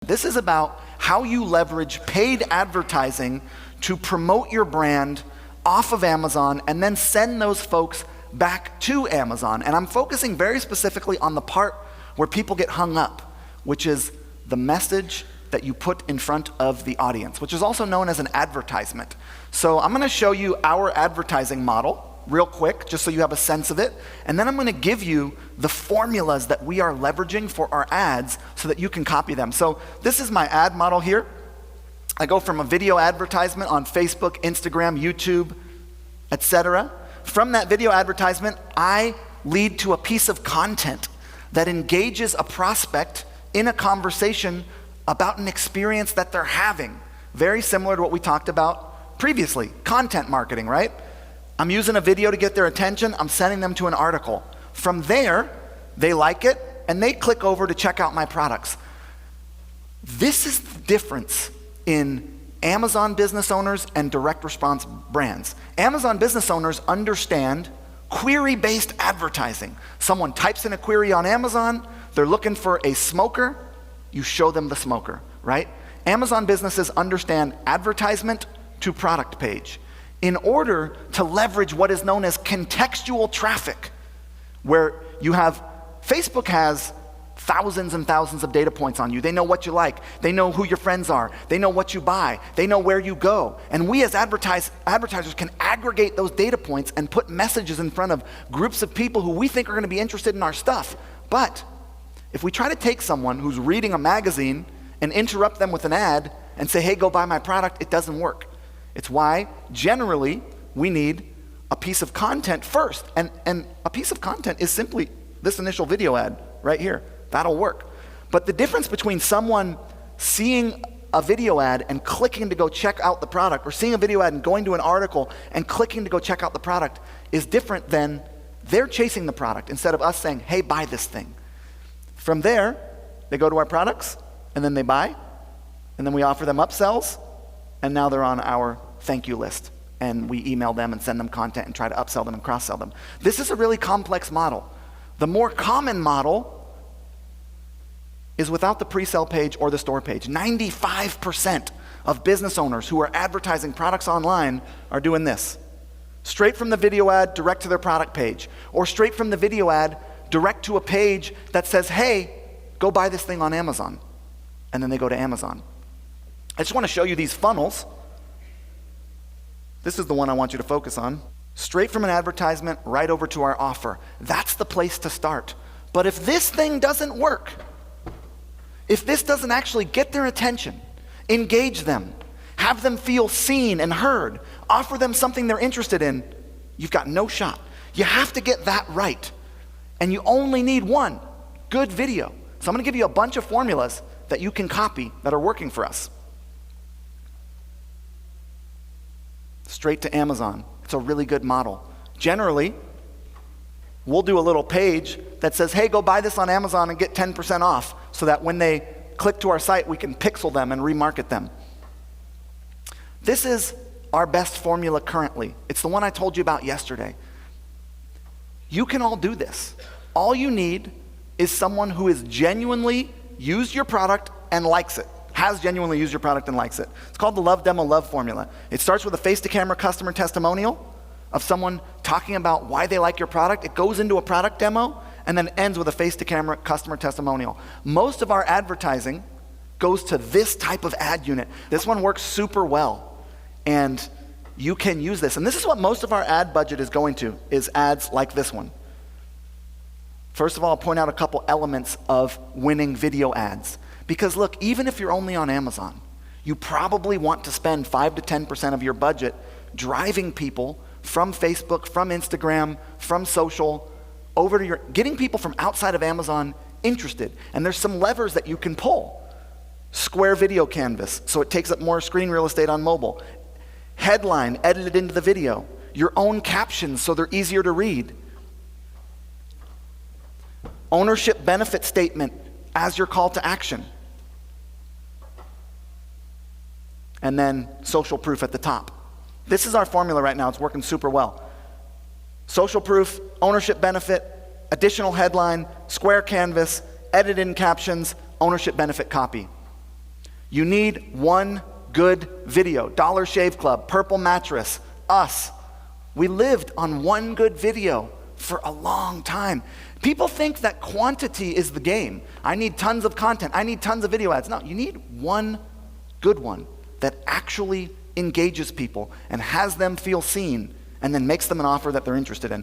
This is about how you leverage paid advertising to promote your brand off of Amazon and then send those folks back to Amazon. And I'm focusing very specifically on the part where people get hung up, which is the message that you put in front of the audience, which is also known as an advertisement. So I'm going to show you our advertising model real quick, just so you have a sense of it. And then I'm going to give you the formulas that we are leveraging for our ads so that you can copy them. So this is my ad model here. I go from a video advertisement on Facebook, Instagram, YouTube, etc. From that video advertisement, I lead to a piece of content that engages a prospect in a conversation about an experience that they're having. Very similar to what we talked about previously, content marketing, right? I'm using a video to get their attention, I'm sending them to an article. From there, they like it, and they click over to check out my products. This is the difference in Amazon business owners and direct response brands. Amazon business owners understand query-based advertising. Someone types in a query on Amazon, they're looking for a smoker, you show them the smoker, right? Amazon businesses understand advertisement to product page in order to leverage what is known as contextual traffic, where you have, Facebook has thousands and thousands of data points on you. They know what you like. They know who your friends are. They know what you buy. They know where you go. And we as advertisers can aggregate those data points and put messages in front of groups of people who we think are going to be interested in our stuff. But if we try to take someone who's reading a magazine and interrupt them with an ad and say, hey, go buy my product, it doesn't work. It's why generally we need a piece of content first. And a piece of content is simply this initial video ad right here. That'll work. But the difference between someone seeing a video ad and clicking to go check out the product, or seeing a video ad and going to an article and clicking to go check out the product, is different than they're chasing the product instead of us saying, hey, buy this thing. From there, they go to our products, and then they buy, and then we offer them upsells, and now they're on our thank you list. And we email them and send them content and try to upsell them and cross-sell them. This is a really complex model. The more common model is without the pre-sale page or the store page. 95% of business owners who are advertising products online are doing this. Straight from the video ad, direct to their product page. Or straight from the video ad, direct to a page that says, hey, go buy this thing on Amazon. And then they go to Amazon. I just want to show you these funnels. This is the one I want you to focus on. Straight from an advertisement, right over to our offer. That's the place to start. But if this thing doesn't work, if this doesn't actually get their attention, engage them, have them feel seen and heard, offer them something they're interested in, you've got no shot. You have to get that right. And you only need one good video. So I'm going to give you a bunch of formulas that you can copy that are working for us. Straight to Amazon. It's a really good model. Generally, we'll do a little page that says, hey, go buy this on Amazon and get 10% off, so that when they click to our site, we can pixel them and remarket them. This is our best formula currently. It's the one I told you about yesterday. You can all do this. All you need is someone who has genuinely used your product and likes it. Has genuinely used your product and likes it. It's called the Love Demo Love formula. It starts with a face-to-camera customer testimonial of someone talking about why they like your product. It goes into a product demo and then ends with a face-to-camera customer testimonial. Most of our advertising goes to this type of ad unit. This one works super well, and you can use this. And this is what most of our ad budget is going to, is ads like this one. First of all, I'll point out a couple elements of winning video ads. Because look, even if you're only on Amazon, you probably want to spend 5 to 10% of your budget driving people from Facebook, from Instagram, from social, over to getting people from outside of Amazon interested. And there's some levers that you can pull. Square video canvas, so it takes up more screen real estate on mobile. Headline edited into the video. Your own captions, so they're easier to read. Ownership benefit statement as your call to action. And then social proof at the top. This is our formula right now. It's working super well. Social proof, ownership benefit, additional headline, square canvas, edit in captions, ownership benefit copy. You need one good video. Dollar Shave Club, Purple Mattress, us. We lived on one good video for a long time. People think that quantity is the game. I need tons of content. I need tons of video ads. No, you need one good one that actually engages people and has them feel seen and then makes them an offer that they're interested in.